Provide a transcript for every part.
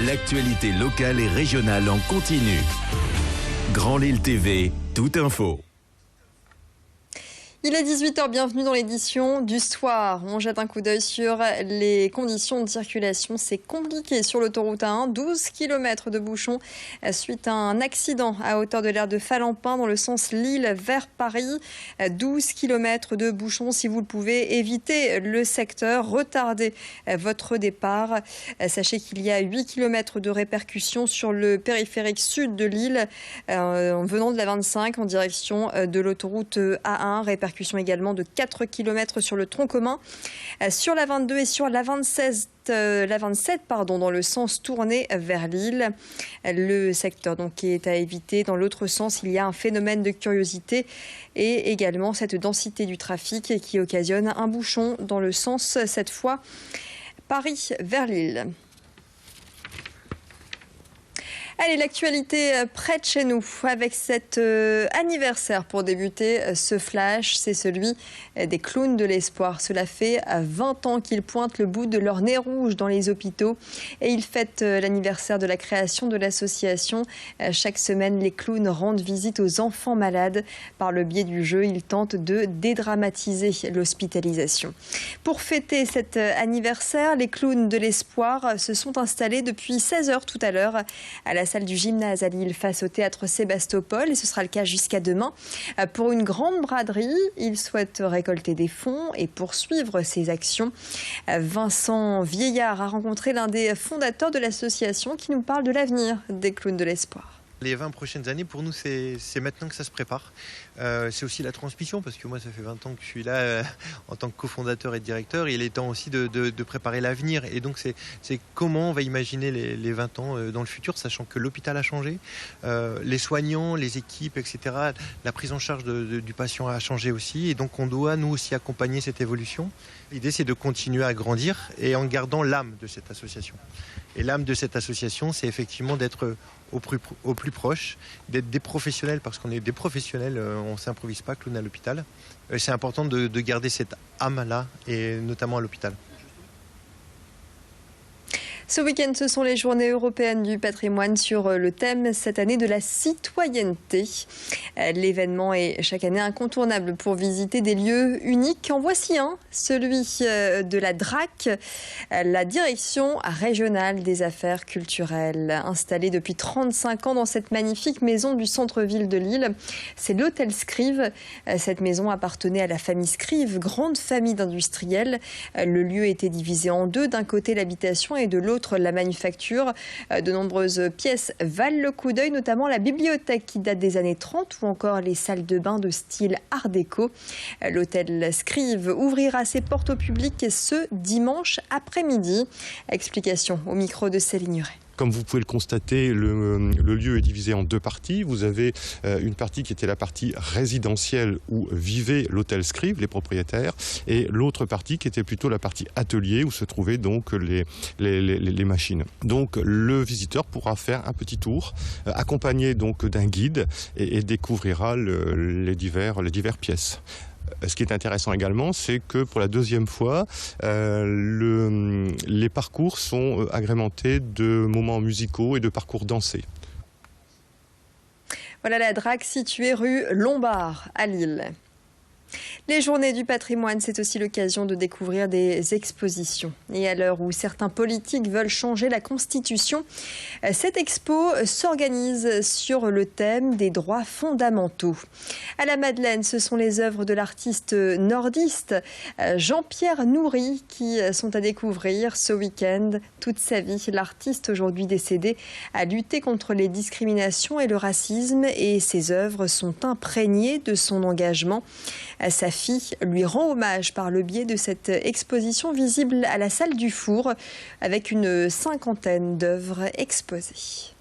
L'actualité locale et régionale en continu. Grand Lille TV, toute info. Il est 18h, bienvenue dans l'édition du soir. On jette un coup d'œil sur les conditions de circulation. C'est compliqué sur l'autoroute A1, 12 km de bouchons suite à un accident à hauteur de l'aire de Falampin dans le sens Lille vers Paris. 12 km de bouchons, si vous le pouvez, évitez le secteur, retardez votre départ. Sachez qu'il y a 8 km de répercussions sur le périphérique sud de Lille en venant de la 25 en direction de l'autoroute A1, répercussion également de 4 km sur le tronc commun, sur la 22 et sur la 27 dans le sens tourné vers Lille. Le secteur donc est à éviter. Dans l'autre sens, il y a un phénomène de curiosité et également cette densité du trafic qui occasionne un bouchon dans le sens, cette fois, Paris vers Lille. Allez, l'actualité près de chez nous avec cet anniversaire pour débuter ce flash, c'est celui des clowns de l'espoir. Cela fait 20 ans qu'ils pointent le bout de leur nez rouge dans les hôpitaux et ils fêtent l'anniversaire de la création de l'association. Chaque semaine, les clowns rendent visite aux enfants malades. Par le biais du jeu, ils tentent de dédramatiser l'hospitalisation. Pour fêter cet anniversaire, les clowns de l'espoir se sont installés depuis 16h tout à l'heure à la salle du gymnase à Lille face au théâtre Sébastopol et ce sera le cas jusqu'à demain. Pour une grande braderie, ils souhaitent récolter des fonds et poursuivre ces actions. Vincent Vieillard a rencontré l'un des fondateurs de l'association qui nous parle de l'avenir des clowns de l'espoir. Les 20 prochaines années, pour nous, c'est maintenant que ça se prépare. C'est aussi la transmission, parce que moi, ça fait 20 ans que je suis là en tant que cofondateur et directeur. Il est temps aussi de préparer l'avenir. Et donc, c'est comment on va imaginer les 20 ans dans le futur, sachant que l'hôpital a changé, les soignants, les équipes, etc. La prise en charge du patient a changé aussi. Et donc, on doit, nous aussi, accompagner cette évolution. L'idée, c'est de continuer à grandir et en gardant l'âme de cette association. Et l'âme de cette association, c'est effectivement d'être au plus proche, d'être des professionnels, parce qu'on est des professionnels, on ne s'improvise pas clown à l'hôpital. C'est important de garder cette âme-là, et notamment à l'hôpital. Ce week-end, ce sont les journées européennes du patrimoine sur le thème cette année de la citoyenneté. L'événement est chaque année incontournable pour visiter des lieux uniques. En voici un, celui de la DRAC, la Direction régionale des affaires culturelles. Installée depuis 35 ans dans cette magnifique maison du centre-ville de Lille, c'est l'hôtel Scrive. Cette maison appartenait à la famille Scrive, grande famille d'industriels. Le lieu était divisé en deux, d'un côté l'habitation et de l'autre la manufacture. De nombreuses pièces valent le coup d'œil, notamment la bibliothèque qui date des années 30 ou encore les salles de bain de style art déco. L'hôtel Scrive ouvrira ses portes au public ce dimanche après-midi. Explication au micro de Céline Huret. Comme vous pouvez le constater, le lieu est divisé en deux parties. Vous avez une partie qui était la partie résidentielle où vivait l'hôtel Scrive, les propriétaires, et l'autre partie qui était plutôt la partie atelier où se trouvaient donc les machines. Donc le visiteur pourra faire un petit tour accompagné donc d'un guide et découvrira les diverses pièces. Ce qui est intéressant également, c'est que pour la deuxième fois, les parcours sont agrémentés de moments musicaux et de parcours dansés. Voilà la DRAC située rue Lombard à Lille. Les journées du patrimoine, c'est aussi l'occasion de découvrir des expositions. Et à l'heure où certains politiques veulent changer la Constitution, cette expo s'organise sur le thème des droits fondamentaux. À la Madeleine, ce sont les œuvres de l'artiste nordiste Jean-Pierre Noury qui sont à découvrir ce week-end. Toute sa vie, l'artiste aujourd'hui décédé a lutté contre les discriminations et le racisme et ses œuvres sont imprégnées de son engagement. Sa fille lui rend hommage par le biais de cette exposition visible à la salle du Four avec une 50aine d'œuvres exposées.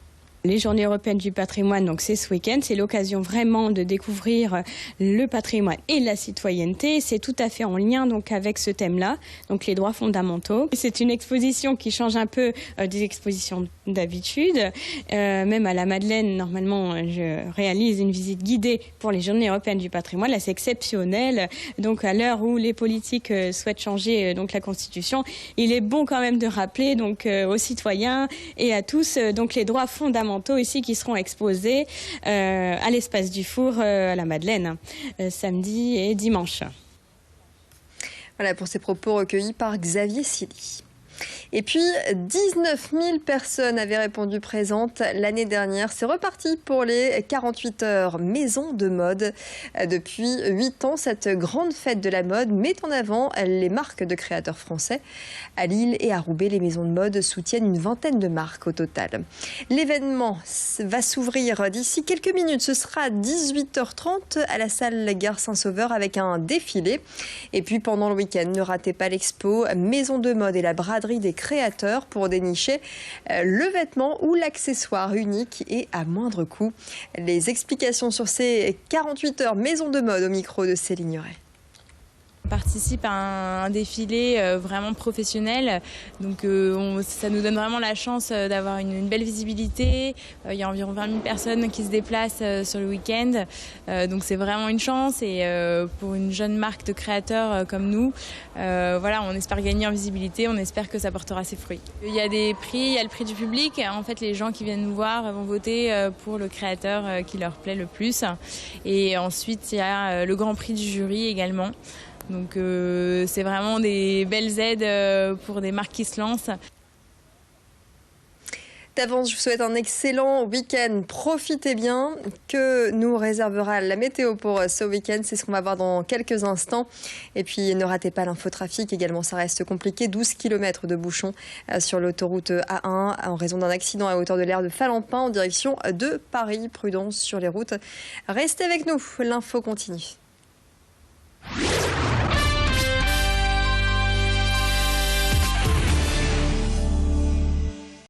Les Journées européennes du patrimoine, donc c'est ce week-end, c'est l'occasion vraiment de découvrir le patrimoine et la citoyenneté. C'est tout à fait en lien donc avec ce thème-là, donc les droits fondamentaux. C'est une exposition qui change un peu des expositions d'habitude. Même à la Madeleine, normalement, je réalise une visite guidée pour les Journées européennes du patrimoine. Là, c'est exceptionnel. Donc à l'heure où les politiques souhaitent changer donc la Constitution, il est bon quand même de rappeler donc aux citoyens et à tous donc les droits fondamentaux ici qui seront exposés à l'espace du Four à la Madeleine samedi et dimanche. Voilà pour ces propos recueillis par Xavier Silly. Et puis, 19 000 personnes avaient répondu présentes l'année dernière. C'est reparti pour les 48 heures Maison de mode. Depuis 8 ans, cette grande fête de la mode met en avant les marques de créateurs français. À Lille et à Roubaix, les maisons de mode soutiennent une vingtaine de marques au total. L'événement va s'ouvrir d'ici quelques minutes. Ce sera à 18h30 à la salle Gare Saint-Sauveur avec un défilé. Et puis, pendant le week-end, ne ratez pas l'expo Maison de mode et la braderie des créateurs pour dénicher le vêtement ou l'accessoire unique et à moindre coût. Les explications sur ces 48 heures Maison de mode au micro de Céline Nuret. On participe à un défilé vraiment professionnel, donc ça nous donne vraiment la chance d'avoir une belle visibilité. Il y a environ 20 000 personnes qui se déplacent sur le week-end, donc c'est vraiment une chance. Et pour une jeune marque de créateurs comme nous, voilà, on espère gagner en visibilité, on espère que ça portera ses fruits. Il y a des prix, il y a le prix du public. En fait, les gens qui viennent nous voir vont voter pour le créateur qui leur plaît le plus. Et ensuite, il y a le grand prix du jury également. Donc c'est vraiment des belles aides pour des marques qui se lancent. D'avance, je vous souhaite un excellent week-end. Profitez bien. Que nous réservera la météo pour ce week-end? C'est ce qu'on va voir dans quelques instants. Et puis ne ratez pas l'infotrafic également, ça reste compliqué. 12 km de bouchons sur l'autoroute A1 en raison d'un accident à hauteur de l'aire de Falampin en direction de Paris. Prudence sur les routes. Restez avec nous, l'info continue.